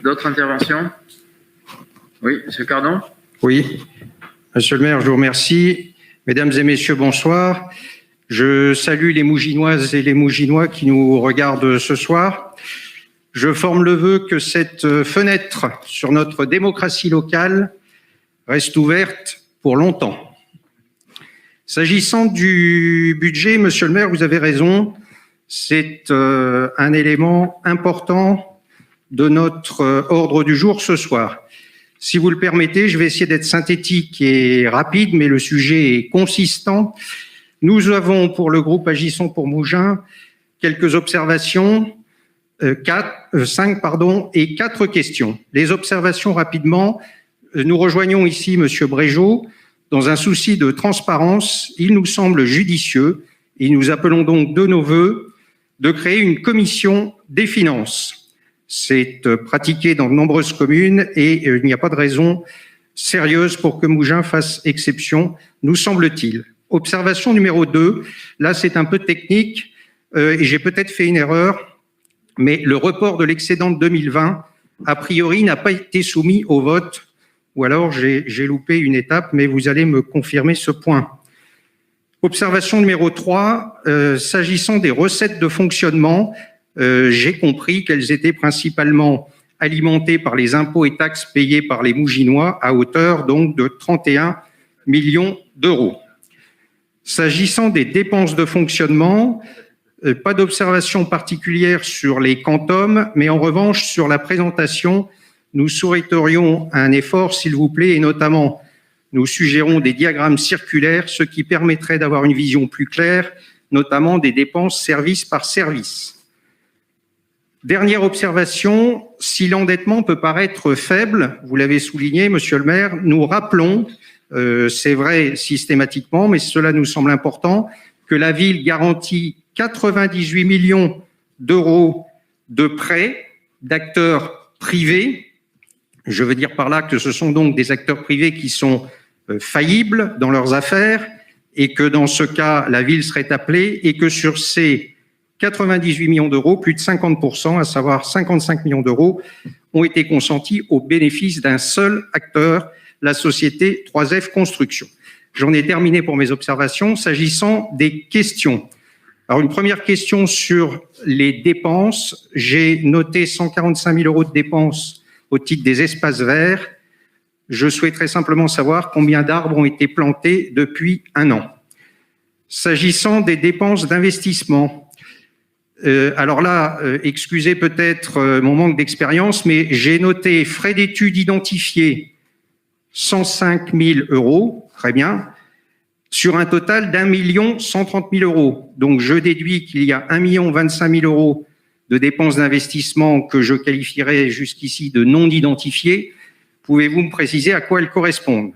D'autres interventions? Oui, M. Cardon. Oui, Monsieur le maire, je vous remercie. Mesdames et messieurs, bonsoir. Je salue les Mouginoises et les Mouginois qui nous regardent ce soir. Je forme le vœu que cette fenêtre sur notre démocratie locale reste ouverte pour longtemps. S'agissant du budget, Monsieur le maire, vous avez raison, c'est un élément important de notre ordre du jour ce soir. Si vous le permettez, je vais essayer d'être synthétique et rapide, mais le sujet est consistant. Nous avons, pour le groupe Agissons pour Mougins, quelques observations, 5 et 4 questions. Les observations rapidement, nous rejoignons ici M. Brégeot. Dans un souci de transparence, il nous semble judicieux, et nous appelons donc de nos vœux, de créer une commission des finances. C'est pratiqué dans de nombreuses communes et il n'y a pas de raison sérieuse pour que Mougins fasse exception, nous semble-t-il. Observation numéro 2, là c'est un peu technique et j'ai peut-être fait une erreur, mais le report de l'excédent de 2020, a priori, n'a pas été soumis au vote, ou alors j'ai loupé une étape, mais vous allez me confirmer ce point. Observation numéro 3, s'agissant des recettes de fonctionnement, j'ai compris qu'elles étaient principalement alimentées par les impôts et taxes payés par les Mouginois à hauteur donc de 31 millions d'euros. S'agissant des dépenses de fonctionnement, pas d'observation particulière sur les quantums, mais en revanche sur la présentation, nous souhaiterions un effort s'il vous plaît et notamment nous suggérons des diagrammes circulaires, ce qui permettrait d'avoir une vision plus claire, notamment des dépenses service par service. Dernière observation, si l'endettement peut paraître faible, vous l'avez souligné, Monsieur le maire, nous rappelons, c'est vrai systématiquement, mais cela nous semble important, que la ville garantit 98 millions d'euros de prêts d'acteurs privés. Je veux dire par là que ce sont donc des acteurs privés qui sont faillibles dans leurs affaires et que dans ce cas, la ville serait appelée et que sur ces 98 millions d'euros, plus de 50%, à savoir 55 millions d'euros, ont été consentis au bénéfice d'un seul acteur, la société 3F Construction. J'en ai terminé pour mes observations. S'agissant des questions. Alors, une première question sur les dépenses. J'ai noté 145 000 euros de dépenses au titre des espaces verts. Je souhaiterais simplement savoir combien d'arbres ont été plantés depuis 1 an. S'agissant des dépenses d'investissement, alors là, excusez peut-être mon manque d'expérience, mais j'ai noté frais d'études identifiés 105 000 euros, très bien, sur un total d'1 130 000 euros. Donc je déduis qu'il y a 1 025 000 euros de dépenses d'investissement que je qualifierais jusqu'ici de non identifiées. Pouvez-vous me préciser à quoi elles correspondent?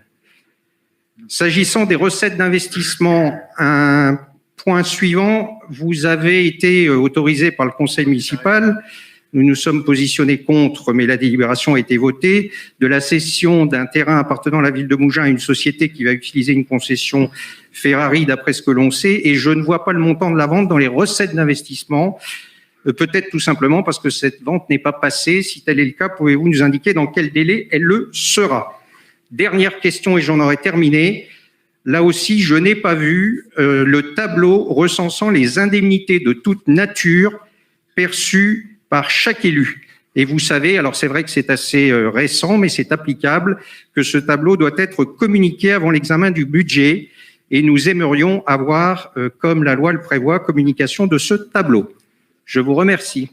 S'agissant des recettes d'investissement, un point suivant, vous avez été autorisé par le conseil municipal, nous nous sommes positionnés contre, mais la délibération a été votée, de la cession d'un terrain appartenant à la ville de Mougins à une société qui va utiliser une concession Ferrari d'après ce que l'on sait, et je ne vois pas le montant de la vente dans les recettes d'investissement, peut-être tout simplement parce que cette vente n'est pas passée. Si tel est le cas, pouvez-vous nous indiquer dans quel délai elle le sera? Dernière question et j'en aurai terminé. Là aussi, je n'ai pas vu le tableau recensant les indemnités de toute nature perçues par chaque élu. Et vous savez, alors c'est vrai que c'est assez récent, mais c'est applicable, que ce tableau doit être communiqué avant l'examen du budget. Et nous aimerions avoir, comme la loi le prévoit, communication de ce tableau. Je vous remercie.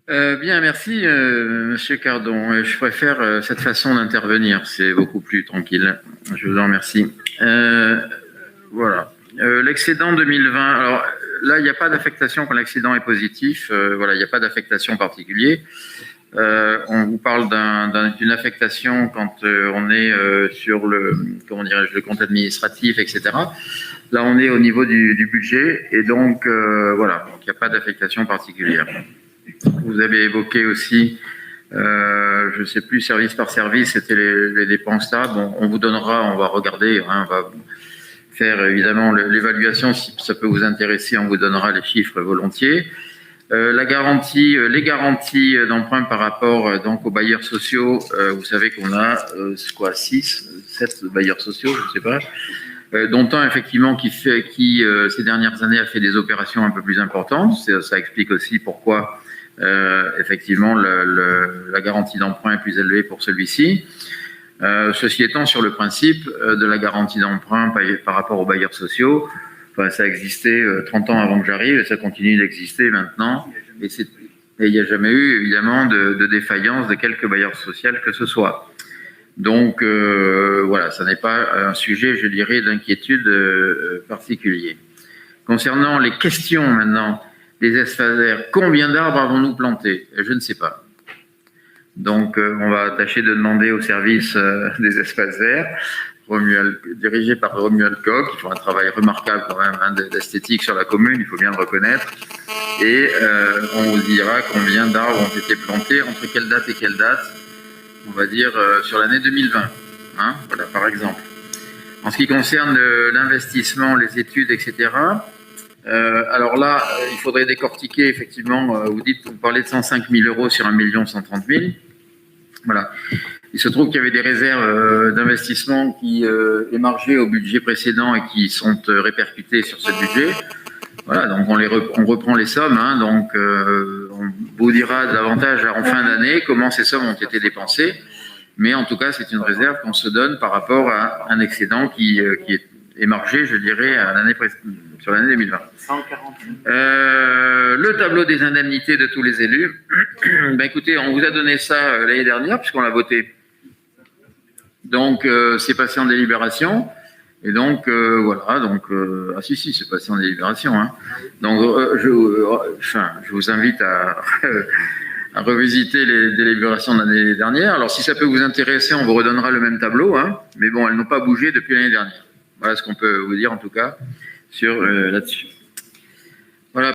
Bien, merci, Monsieur Cardon. Je préfère cette façon d'intervenir, c'est beaucoup plus tranquille. Je vous en remercie. Voilà. L'excédent 2020, alors là, il n'y a pas d'affectation quand l'excédent est positif. Voilà, il n'y a pas d'affectation particulière. On vous parle d'une affectation quand on est sur le, comment dirais-je, le compte administratif, etc. Là, on est au niveau du budget et donc, voilà, il n'y a pas d'affectation particulière. Vous avez évoqué aussi, je ne sais plus, service par service, c'était les dépenses là. Bon, on vous donnera, on va regarder, hein, faire évidemment l'évaluation. Si ça peut vous intéresser, on vous donnera les chiffres volontiers. Les garanties d'emprunt par rapport donc aux bailleurs sociaux, vous savez qu'on a 7 bailleurs sociaux, je ne sais pas, dont un effectivement qui ces dernières années a fait des opérations un peu plus importantes. Ça explique aussi pourquoi effectivement la garantie d'emprunt est plus élevée pour celui-ci. Ceci étant, sur le principe de la garantie d'emprunt par rapport aux bailleurs sociaux, ça existait 30 ans avant que j'arrive et ça continue d'exister maintenant. Et il n'y a jamais eu, évidemment, de défaillance de quelque bailleur social que ce soit. Donc, voilà, ça n'est pas un sujet, je dirais, d'inquiétude particulier. Concernant les questions, maintenant, des espaces verts, combien d'arbres avons-nous plantés? Je ne sais pas. Donc, on va tâcher de demander au service des espaces verts, dirigé par Romuald Koch, qui font un travail remarquable quand même d'esthétique sur la commune, il faut bien le reconnaître. Et on vous dira combien d'arbres ont été plantés, entre quelle date et quelle date, on va dire sur l'année 2020, hein, voilà, par exemple. En ce qui concerne l'investissement, les études, etc., alors là, il faudrait décortiquer, effectivement, vous parlez de 105 000 € sur 1 130 000. Voilà. Il se trouve qu'il y avait des réserves d'investissement qui émargeaient au budget précédent et qui sont répercutées sur ce budget. Voilà, donc on reprend les sommes, hein, donc on vous dira davantage en fin d'année comment ces sommes ont été dépensées. Mais en tout cas, c'est une réserve qu'on se donne par rapport à un excédent qui est émargé, je dirais, sur l'année 2020. 140 000. Le tableau des indemnités de tous les élus. Ben écoutez, on vous a donné ça l'année dernière puisqu'on l'a voté. Donc c'est passé en délibération. Et donc voilà. Donc ah si c'est passé en délibération. Hein. Donc je vous invite à revisiter les délibérations de l'année dernière. Alors si ça peut vous intéresser, on vous redonnera le même tableau. Hein. Mais bon, elles n'ont pas bougé depuis l'année dernière. Voilà ce qu'on peut vous dire en tout cas sur là-dessus.